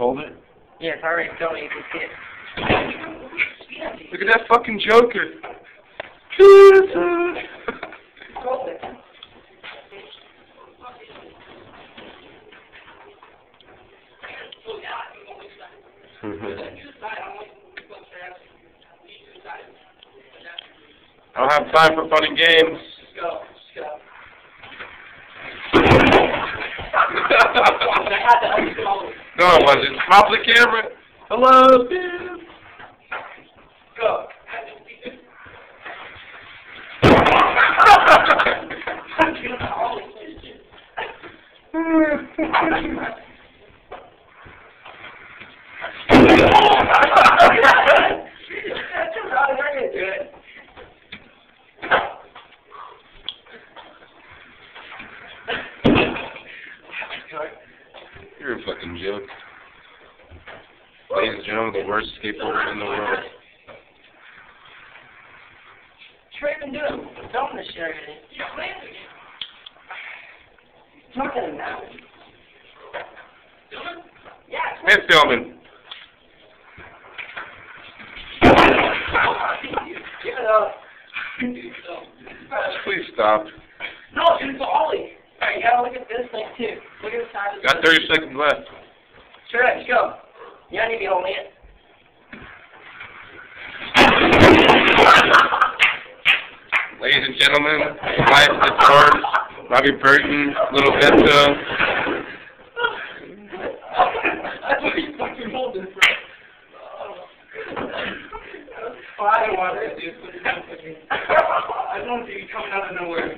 Hold it. Yeah, it's already filming. You can see it. Look at that fucking Joker. Hold it. I don't have time for fun and games. Just go. Just go. No, it wasn't. Pop the camera. Hello, Tim. Go. You're a fucking joke. Ladies and gentlemen, the worst skateboarder in the world. Trayvon, do it. Film this shit already. It's not gonna matter. Yeah. And filming. Give it up. Please stop. No, it's the ollie. Alright, you gotta look at this thing too. Look at the side of the Got 30 seconds left. Stretch, go. You don't need to be holding it. Ladies and gentlemen, life is hard. Robbie Burton, Little Bento. That's what he's fucking holding for. I don't want to do. I don't want to be coming out of nowhere.